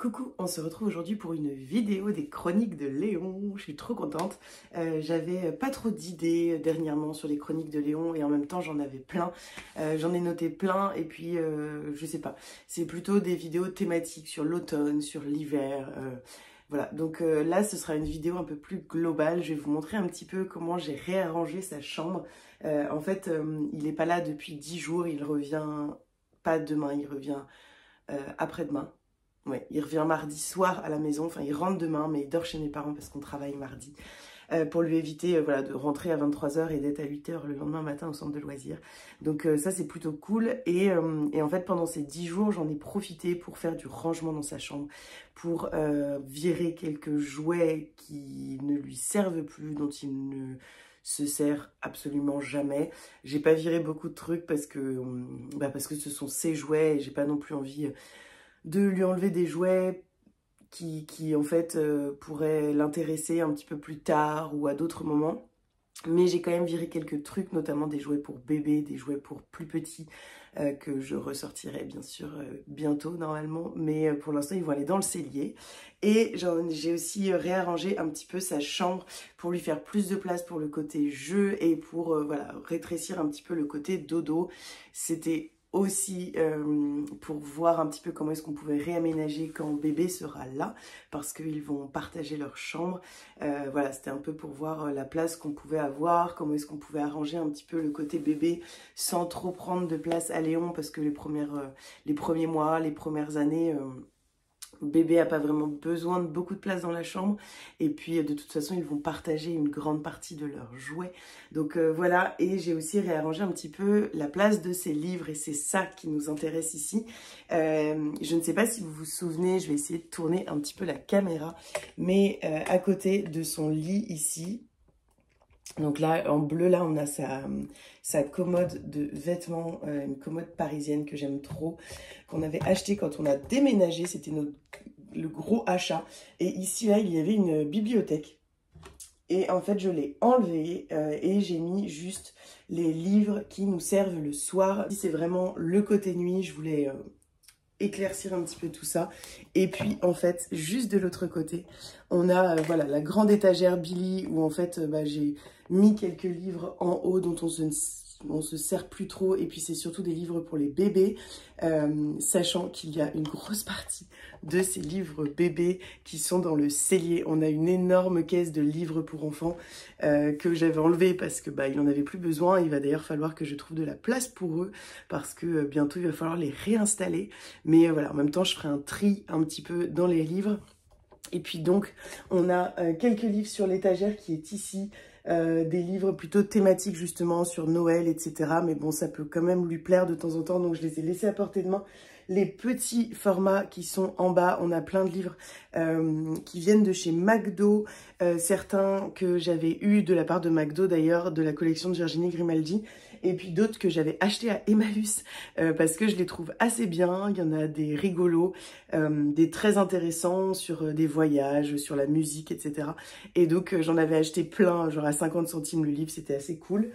Coucou, on se retrouve aujourd'hui pour une vidéo des chroniques de Léon. Je suis trop contente. J'avais pas trop d'idées dernièrement sur les chroniques de Léon et en même temps j'en avais plein. J'en ai noté plein et puis je sais pas. C'est plutôt des vidéos thématiques sur l'automne, sur l'hiver. Voilà, donc là ce sera une vidéo un peu plus globale. Je vais vous montrer un petit peu comment j'ai réarrangé sa chambre. En fait, il n'est pas là depuis 10 jours. Il revient pas demain, il revient après-demain. Ouais, il revient mardi soir à la maison, enfin il rentre demain, mais il dort chez mes parents parce qu'on travaille mardi, pour lui éviter voilà, de rentrer à 23 h et d'être à 8 h le lendemain matin au centre de loisirs. Donc ça c'est plutôt cool, et en fait pendant ces 10 jours j'en ai profité pour faire du rangement dans sa chambre, pour virer quelques jouets qui ne lui servent plus, dont il ne se sert absolument jamais. J'ai pas viré beaucoup de trucs parce que ce sont ses jouets et j'ai pas non plus envie de lui enlever des jouets qui en fait pourraient l'intéresser un petit peu plus tard ou à d'autres moments. Mais j'ai quand même viré quelques trucs, notamment des jouets pour bébés, des jouets pour plus petits, que je ressortirai bien sûr bientôt normalement. Mais pour l'instant, ils vont aller dans le cellier. Et j'ai aussi réarrangé un petit peu sa chambre pour lui faire plus de place pour le côté jeu et pour voilà, rétrécir un petit peu le côté dodo. C'était aussi pour voir un petit peu comment est-ce qu'on pouvait réaménager quand bébé sera là, parce qu'ils vont partager leur chambre. Voilà, c'était un peu pour voir la place qu'on pouvait avoir, comment est-ce qu'on pouvait arranger un petit peu le côté bébé sans trop prendre de place à Léon, parce que les premiers mois, les premières années, bébé n'a pas vraiment besoin de beaucoup de place dans la chambre, et puis de toute façon ils vont partager une grande partie de leurs jouets. Donc voilà, et j'ai aussi réarrangé un petit peu la place de ses livres, et c'est ça qui nous intéresse ici. Je ne sais pas si vous vous souvenez, je vais essayer de tourner un petit peu la caméra, mais à côté de son lit ici, donc là, en bleu, là, on a sa commode de vêtements, une commode parisienne que j'aime trop, qu'on avait acheté quand on a déménagé, c'était le gros achat. Et ici, là, il y avait une bibliothèque. Et en fait, je l'ai enlevée et j'ai mis juste les livres qui nous servent le soir. C'est vraiment le côté nuit, je voulais éclaircir un petit peu tout ça. Et puis en fait, juste de l'autre côté, on a voilà, la grande étagère Billy, où en fait j'ai mis quelques livres en haut dont on se sert plus trop, et puis c'est surtout des livres pour les bébés, sachant qu'il y a une grosse partie de ces livres bébés qui sont dans le cellier. On a une énorme caisse de livres pour enfants que j'avais enlevée parce que il n'en avait plus besoin. Il va d'ailleurs falloir que je trouve de la place pour eux, parce que bientôt il va falloir les réinstaller. Mais voilà, en même temps je ferai un tri un petit peu dans les livres. Et puis donc on a quelques livres sur l'étagère qui est ici, des livres plutôt thématiques justement sur Noël, etc. Mais bon, ça peut quand même lui plaire de temps en temps, donc je les ai laissés à portée de main. Les petits formats qui sont en bas, on a plein de livres qui viennent de chez McDo, certains que j'avais eu de la part de McDo d'ailleurs, de la collection de Virginie Grimaldi, et puis d'autres que j'avais achetés à Emmaüs parce que je les trouve assez bien. Il y en a des rigolos, des très intéressants sur des voyages, sur la musique, etc. Et donc j'en avais acheté plein, genre à 50 centimes le livre, c'était assez cool.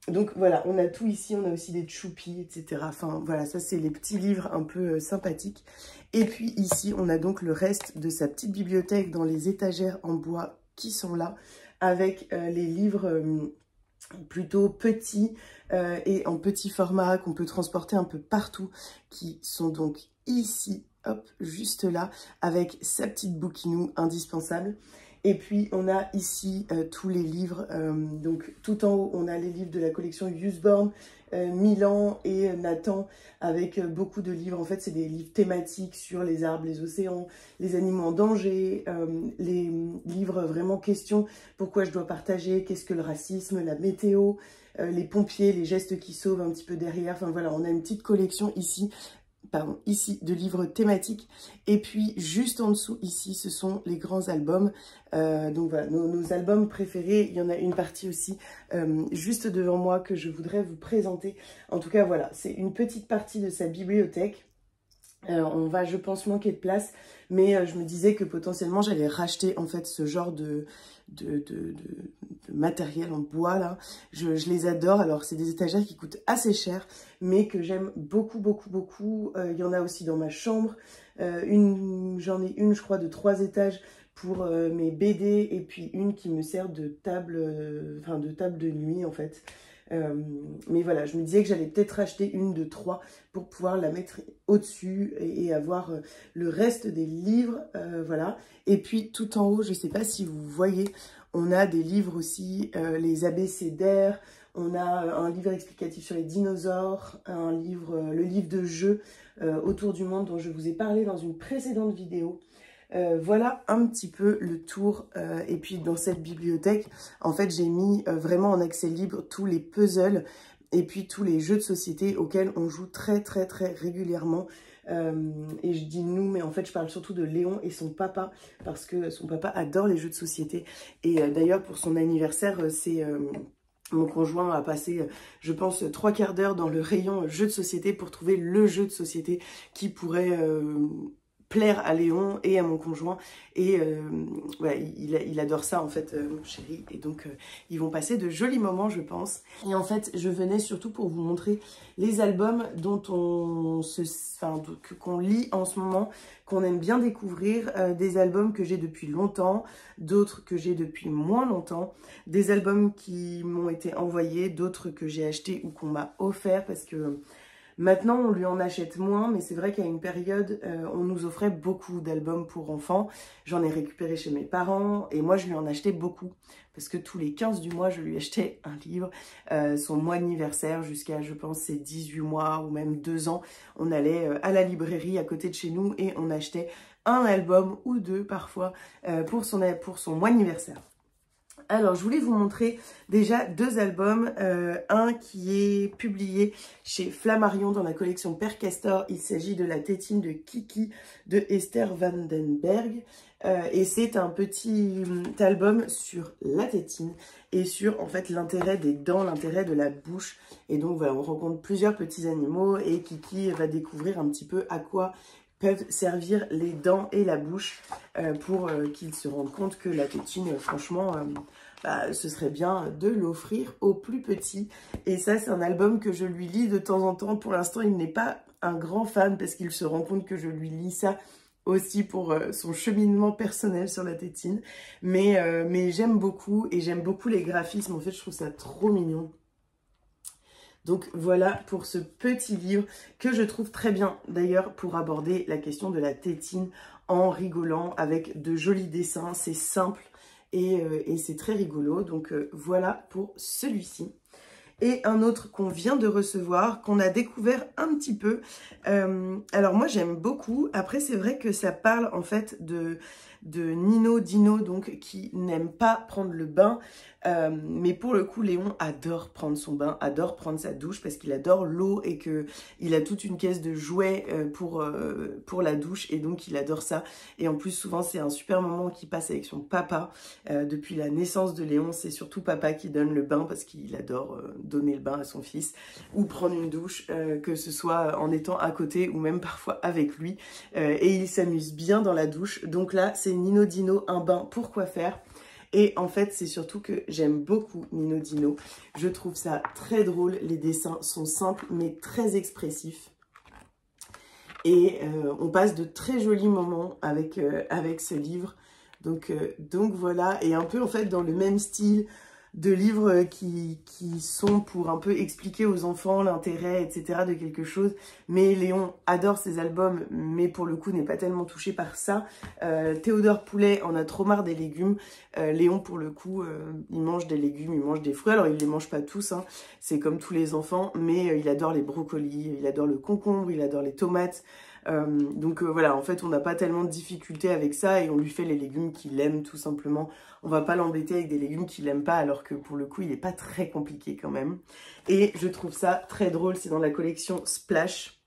Donc voilà, on a tout ici, on a aussi des choupies, etc. Enfin voilà, ça c'est les petits livres un peu sympathiques. Et puis ici, on a donc le reste de sa petite bibliothèque dans les étagères en bois qui sont là, avec les livres plutôt petits et en petit format qu'on peut transporter un peu partout, qui sont donc ici, hop, juste là, avec sa petite bouquinou indispensable. Et puis on a ici tous les livres, donc tout en haut on a les livres de la collection Usborne, Milan et Nathan, avec beaucoup de livres. En fait c'est des livres thématiques sur les arbres, les océans, les animaux en danger, les livres vraiment questions, pourquoi je dois partager, qu'est-ce que le racisme, la météo, les pompiers, les gestes qui sauvent un petit peu derrière. Enfin voilà, on a une petite collection ici. Pardon, ici de livres thématiques, et puis juste en dessous ici ce sont les grands albums, donc voilà nos albums préférés. Il y en a une partie aussi juste devant moi que je voudrais vous présenter. En tout cas voilà, c'est une petite partie de sa bibliothèque. On va, je pense, manquer de place, mais je me disais que potentiellement j'allais racheter en fait ce genre de matériel en bois là. Je les adore. Alors c'est des étagères qui coûtent assez cher, mais que j'aime beaucoup, beaucoup, beaucoup. Il y en a aussi dans ma chambre. J'en ai une, je crois, de 3 étages pour mes BD, et puis une qui me sert de table, de table de nuit en fait. Mais voilà, je me disais que j'allais peut-être acheter une de 3 pour pouvoir la mettre au-dessus et avoir le reste des livres, voilà. Et puis tout en haut, je ne sais pas si vous voyez, on a des livres aussi, les abécédaires, on a un livre explicatif sur les dinosaures, le livre de jeu autour du monde dont je vous ai parlé dans une précédente vidéo. Voilà un petit peu le tour. Et puis dans cette bibliothèque, en fait, j'ai mis vraiment en accès libre tous les puzzles et puis tous les jeux de société auxquels on joue très très très régulièrement. Et je dis nous, mais en fait je parle surtout de Léon et son papa, parce que son papa adore les jeux de société. Et d'ailleurs pour son anniversaire, mon conjoint a passé, je pense, 3/4 d'heure dans le rayon jeux de société pour trouver le jeu de société qui pourrait plaire à Léon et à mon conjoint. Et ouais, il adore ça en fait, mon chéri. Et donc ils vont passer de jolis moments, je pense. Et en fait, je venais surtout pour vous montrer les albums dont qu'on lit en ce moment, qu'on aime bien découvrir, des albums que j'ai depuis longtemps, d'autres que j'ai depuis moins longtemps, des albums qui m'ont été envoyés, d'autres que j'ai achetés ou qu'on m'a offert, parce que maintenant, on lui en achète moins, mais c'est vrai qu'à une période, on nous offrait beaucoup d'albums pour enfants. J'en ai récupéré chez mes parents et moi, je lui en achetais beaucoup. Parce que tous les 15 du mois, je lui achetais un livre. Son mois d'anniversaire jusqu'à, je pense, ses 18 mois ou même 2 ans, on allait à la librairie à côté de chez nous et on achetait un album ou 2 parfois pour son mois d'anniversaire. Alors, je voulais vous montrer déjà 2 albums. Un qui est publié chez Flammarion dans la collection Père Castor. Il s'agit de La tétine de Kiki de Esther Vandenberg. Et c'est un petit album sur la tétine et sur en fait l'intérêt des dents, l'intérêt de la bouche. Et donc voilà, on rencontre plusieurs petits animaux et Kiki va découvrir un petit peu à quoi peuvent servir les dents et la bouche pour qu'ils se rendent compte que la tétine, franchement, ce serait bien de l'offrir aux plus petits. Et ça, c'est un album que je lui lis de temps en temps. Pour l'instant, il n'est pas un grand fan parce qu'il se rend compte que je lui lis ça aussi pour son cheminement personnel sur la tétine. Mais j'aime beaucoup et j'aime beaucoup les graphismes. En fait, je trouve ça trop mignon. Donc voilà pour ce petit livre que je trouve très bien d'ailleurs pour aborder la question de la tétine en rigolant avec de jolis dessins. C'est simple et c'est très rigolo. Donc voilà pour celui-ci. Et un autre qu'on vient de recevoir, qu'on a découvert un petit peu. Alors moi j'aime beaucoup. Après c'est vrai que ça parle en fait de Nino Dino, donc qui n'aime pas prendre le bain. Mais pour le coup, Léon adore prendre son bain, adore prendre sa douche parce qu'il adore l'eau et qu'il a toute une caisse de jouets pour la douche et donc il adore ça. Et en plus, souvent, c'est un super moment qu'il passe avec son papa. Depuis la naissance de Léon, c'est surtout papa qui donne le bain parce qu'il adore donner le bain à son fils ou prendre une douche, que ce soit en étant à côté ou même parfois avec lui. Et il s'amuse bien dans la douche. Donc là, c'est Nino Dino, un bain, pourquoi faire ? Et en fait, c'est surtout que j'aime beaucoup Nino Dino. Je trouve ça très drôle. Les dessins sont simples, mais très expressifs. Et on passe de très jolis moments avec ce livre. Donc voilà. Et un peu, en fait, dans le même style de livres qui sont pour un peu expliquer aux enfants l'intérêt, etc. de quelque chose. Mais Léon adore ces albums, mais pour le coup n'est pas tellement touché par ça. Théodore Poulet en a trop marre des légumes. Léon, pour le coup, il mange des légumes, il mange des fruits. Alors, il ne les mange pas tous, hein. C'est comme tous les enfants, mais il adore les brocolis, il adore le concombre, il adore les tomates. Voilà, en fait, on n'a pas tellement de difficultés avec ça et on lui fait les légumes qu'il aime, tout simplement. On va pas l'embêter avec des légumes qu'il aime pas, alors que pour le coup, il n'est pas très compliqué quand même. Et je trouve ça très drôle, c'est dans la collection Splash.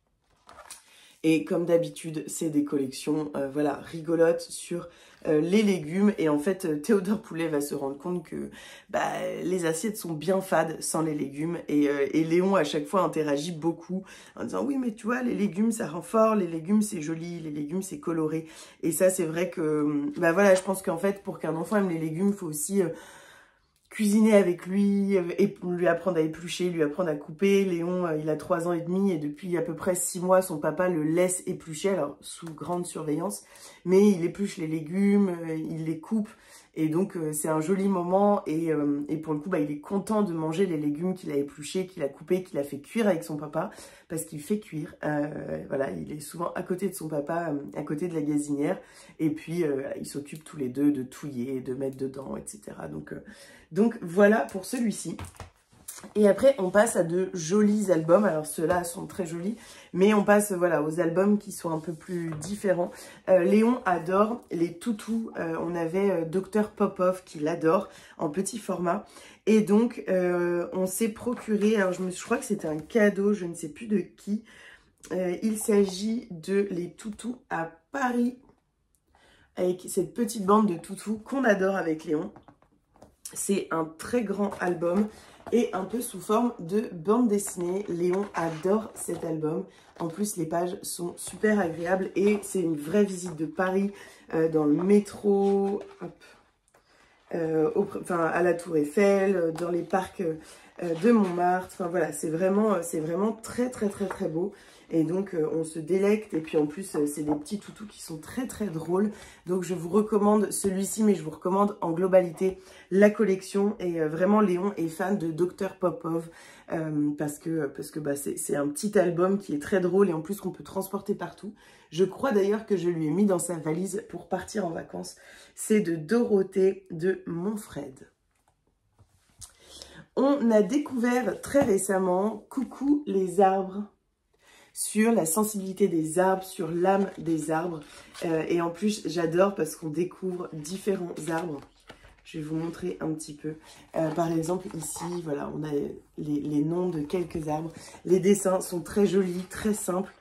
Et comme d'habitude, c'est des collections voilà, rigolotes sur les légumes. Et en fait, Théodore Poulet va se rendre compte que bah, les assiettes sont bien fades sans les légumes. Et Léon, à chaque fois, interagit beaucoup en disant « Oui, mais tu vois, les légumes, ça rend fort, les légumes, c'est joli, les légumes, c'est coloré. » Et ça, c'est vrai que, bah voilà, je pense qu'en fait, pour qu'un enfant aime les légumes, il faut aussi cuisiner avec lui, et lui apprendre à éplucher, lui apprendre à couper. Léon, il a 3 ans et demi et depuis à peu près 6 mois, son papa le laisse éplucher, alors sous grande surveillance, mais il épluche les légumes, il les coupe. Et donc, c'est un joli moment et pour le coup, bah, il est content de manger les légumes qu'il a épluchés, qu'il a coupés, qu'il a fait cuire avec son papa, parce qu'il fait cuire. Voilà, il est souvent à côté de son papa, à côté de la gazinière, et puis ils s'occupent tous les deux de touiller, de mettre dedans, etc. Donc voilà pour celui-ci. Et après, on passe à de jolis albums. Alors, ceux-là sont très jolis, mais on passe voilà, aux albums qui sont un peu plus différents. Léon adore les toutous. On avait Dr Popov qui l'adore en petit format. Et donc, on s'est procuré, alors je crois que c'était un cadeau, je ne sais plus de qui. Il s'agit de les toutous à Paris, avec cette petite bande de toutous qu'on adore avec Léon. C'est un très grand album et un peu sous forme de bande dessinée. Léon adore cet album. En plus, les pages sont super agréables et c'est une vraie visite de Paris dans le métro, à la Tour Eiffel, dans les parcs de Montmartre. Enfin voilà, c'est vraiment très très très très beau. Et donc, on se délecte. Et puis, en plus, c'est des petits toutous qui sont très, très drôles. Donc, je vous recommande celui-ci, mais je vous recommande en globalité la collection. Et vraiment, Léon est fan de Dr Popov parce que bah, c'est un petit album qui est très drôle et en plus qu'on peut transporter partout. Je crois d'ailleurs que je lui ai mis dans sa valise pour partir en vacances. C'est de Dorothée de Montfred. On a découvert très récemment Coucou les arbres, sur la sensibilité des arbres, sur l'âme des arbres. Et en plus, j'adore parce qu'on découvre différents arbres. Je vais vous montrer un petit peu. Par exemple, ici, voilà, on a les noms de quelques arbres. Les dessins sont très jolis, très simples.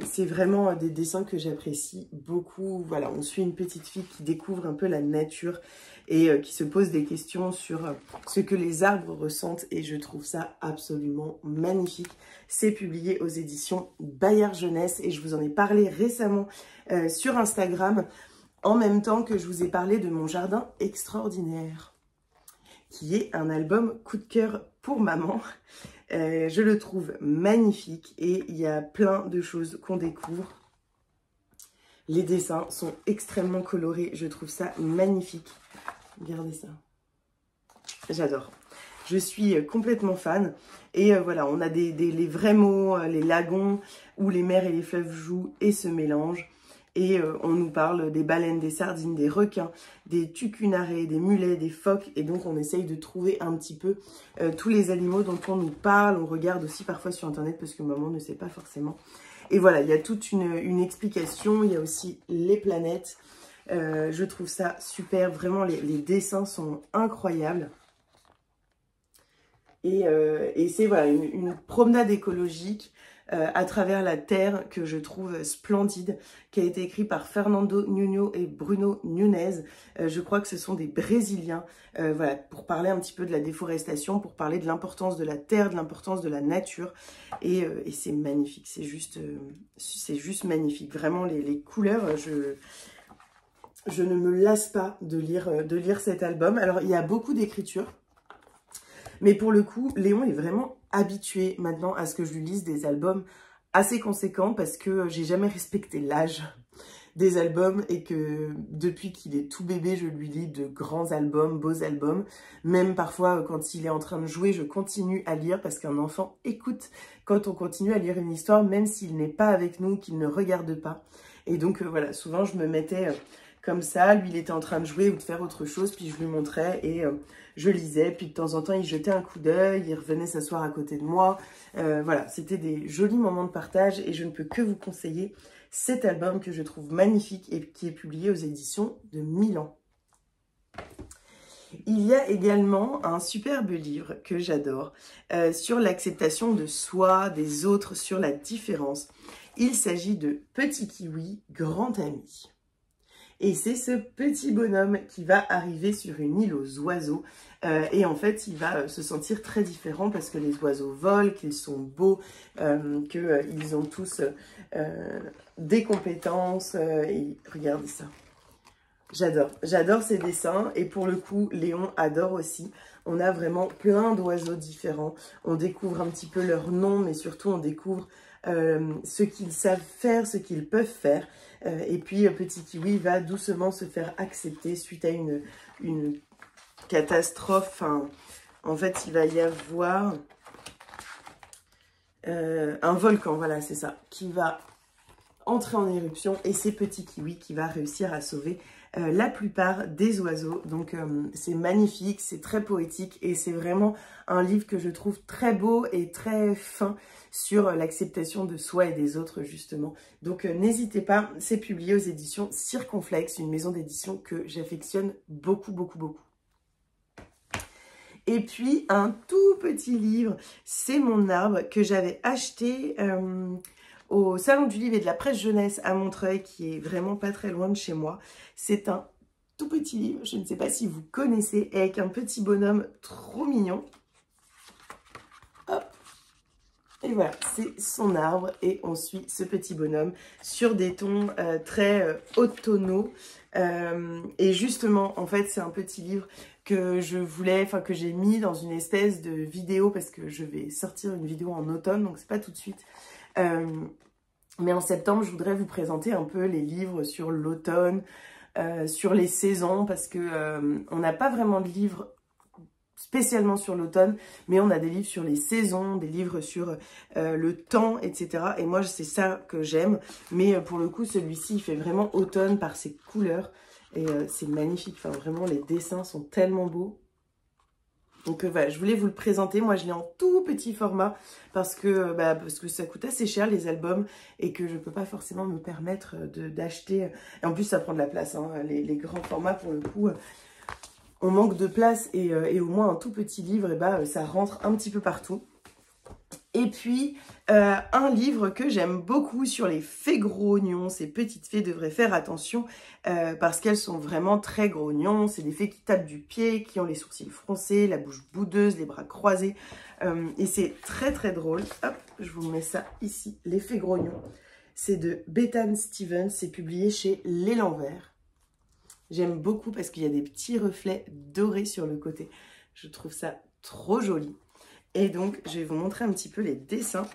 C'est vraiment des dessins que j'apprécie beaucoup. Voilà, on suit une petite fille qui découvre un peu la nature et qui se pose des questions sur ce que les arbres ressentent. Et je trouve ça absolument magnifique. C'est publié aux éditions Bayard Jeunesse et je vous en ai parlé récemment sur Instagram. En même temps que je vous ai parlé de Mon Jardin Extraordinaire, qui est un album coup de cœur pour maman. Je le trouve magnifique et il y a plein de choses qu'on découvre. Les dessins sont extrêmement colorés, je trouve ça magnifique. Regardez ça, j'adore. Je suis complètement fan. Et voilà, on a les vrais mots, les lagons, où les mers et les fleuves jouent et se mélangent. Et on nous parle des baleines, des sardines, des requins, des tucunarés, des mulets, des phoques. Et donc, on essaye de trouver un petit peu tous les animaux dont on nous parle. On regarde aussi parfois sur Internet parce que maman ne sait pas forcément. Et voilà, il y a toute une explication. Il y a aussi les planètes. Je trouve ça super. Vraiment, les dessins sont incroyables. Et c'est voilà, une promenade écologique à travers la Terre que je trouve splendide, qui a été écrit par Fernando Nuno et Bruno Nunes. Je crois que ce sont des Brésiliens, voilà, pour parler un petit peu de la déforestation, pour parler de l'importance de la terre, de l'importance de la nature. Et c'est magnifique, c'est juste magnifique. Vraiment, les couleurs, je ne me lasse pas de lire cet album. Alors, il y a beaucoup d'écriture. Mais pour le coup, Léon est vraiment habitué maintenant à ce que je lui lise des albums assez conséquents parce que j'ai jamais respecté l'âge des albums et que depuis qu'il est tout bébé, je lui lis de grands albums, beaux albums. Même parfois, quand il est en train de jouer, je continue à lire parce qu'un enfant écoute quand on continue à lire une histoire, même s'il n'est pas avec nous, qu'il ne regarde pas. Et donc, voilà, souvent, je me mettais comme ça. Lui, il était en train de jouer ou de faire autre chose, puis je lui montrais et je lisais. Puis de temps en temps, il jetait un coup d'œil, il revenait s'asseoir à côté de moi. Voilà, c'était des jolis moments de partage et je ne peux que vous conseiller cet album que je trouve magnifique et qui est publié aux éditions de Milan. Il y a également un superbe livre que j'adore sur l'acceptation de soi, des autres, sur la différence. Il s'agit de Petit Kiwi, grand ami. Et c'est ce petit bonhomme qui va arriver sur une île aux oiseaux. Et en fait, il va se sentir très différent parce que les oiseaux volent, qu'ils sont beaux, qu'ils ont tous des compétences. Et regardez ça. J'adore ces dessins. Et pour le coup, Léon adore aussi. On a vraiment plein d'oiseaux différents. On découvre un petit peu leur nom, mais surtout on découvre ce qu'ils savent faire, ce qu'ils peuvent faire. Et puis Petit Kiwi va doucement se faire accepter suite à une catastrophe. Enfin, en fait, il va y avoir un volcan, voilà, c'est ça, qui va entrer en éruption. Et c'est Petit Kiwi qui va réussir à sauver la plupart des oiseaux. Donc c'est magnifique, c'est très poétique et c'est vraiment un livre que je trouve très beau et très fin sur l'acceptation de soi et des autres justement. Donc n'hésitez pas, c'est publié aux éditions Circonflexe, une maison d'édition que j'affectionne beaucoup, beaucoup, beaucoup. Et puis un tout petit livre, c'est Mon arbre, que j'avais acheté au Salon du Livre et de la Presse Jeunesse à Montreuil, qui est vraiment pas très loin de chez moi. C'est un tout petit livre, je ne sais pas si vous connaissez, avec un petit bonhomme trop mignon. Hop. Et voilà, c'est son arbre et on suit ce petit bonhomme sur des tons très automnaux. Et justement, en fait, c'est un petit livre que je voulais, enfin que j'ai mis dans une espèce de vidéo parce que je vais sortir une vidéo en automne, donc c'est pas tout de suite. Mais en septembre, je voudrais vous présenter un peu les livres sur l'automne, sur les saisons, parce que on n'a pas vraiment de livres spécialement sur l'automne, mais on a des livres sur les saisons, des livres sur le temps, etc. Et moi, c'est ça que j'aime. Mais pour le coup, celui-ci, il fait vraiment automne par ses couleurs. Et c'est magnifique. Enfin, vraiment, les dessins sont tellement beaux. Donc voilà, je voulais vous le présenter. Moi, je l'ai en tout petit format parce que ça coûte assez cher, les albums, et que je ne peux pas forcément me permettre d'acheter. Et en plus, ça prend de la place, hein. Les grands formats, pour le coup, on manque de place. Et au moins, un tout petit livre, ça rentre un petit peu partout. Et puis, un livre que j'aime beaucoup sur les fées grognons. Ces petites fées devraient faire attention parce qu'elles sont vraiment très grognons. C'est des fées qui tapent du pied, qui ont les sourcils froncés, la bouche boudeuse, les bras croisés. Et c'est très très drôle. Hop, je vous mets ça ici, les fées grognons. C'est de Bethane Stevens, c'est publié chez L'Élan Vert. J'aime beaucoup parce qu'il y a des petits reflets dorés sur le côté. Je trouve ça trop joli. Et donc, je vais vous montrer un petit peu les dessins.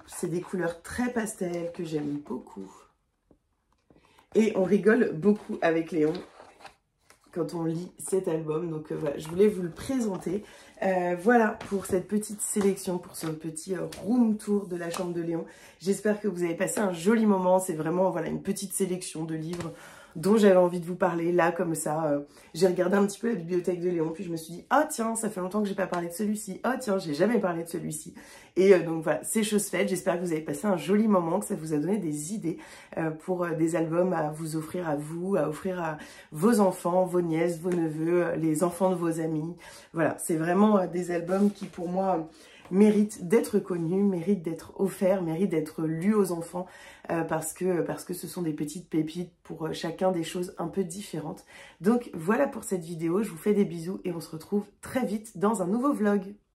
C'est des couleurs très pastel que j'aime beaucoup. Et on rigole beaucoup avec Léon quand on lit cet album. Donc voilà, je voulais vous le présenter. Voilà pour cette petite sélection, pour ce petit room tour de la chambre de Léon. J'espère que vous avez passé un joli moment. C'est vraiment voilà, une petite sélection de livres dont j'avais envie de vous parler là comme ça. J'ai regardé un petit peu la bibliothèque de Léon, puis je me suis dit, ah tiens, ça fait longtemps que j'ai pas parlé de celui-ci, ah tiens, j'ai jamais parlé de celui-ci. Et donc voilà, c'est chose faite. J'espère que vous avez passé un joli moment, que ça vous a donné des idées pour des albums à vous offrir à vous, à offrir à vos enfants, vos nièces, vos neveux, les enfants de vos amis. Voilà, c'est vraiment des albums qui pour moi mérite d'être connu, mérite d'être offert, mérite d'être lu aux enfants parce que ce sont des petites pépites pour chacun des choses un peu différentes. Donc voilà pour cette vidéo, je vous fais des bisous et on se retrouve très vite dans un nouveau vlog.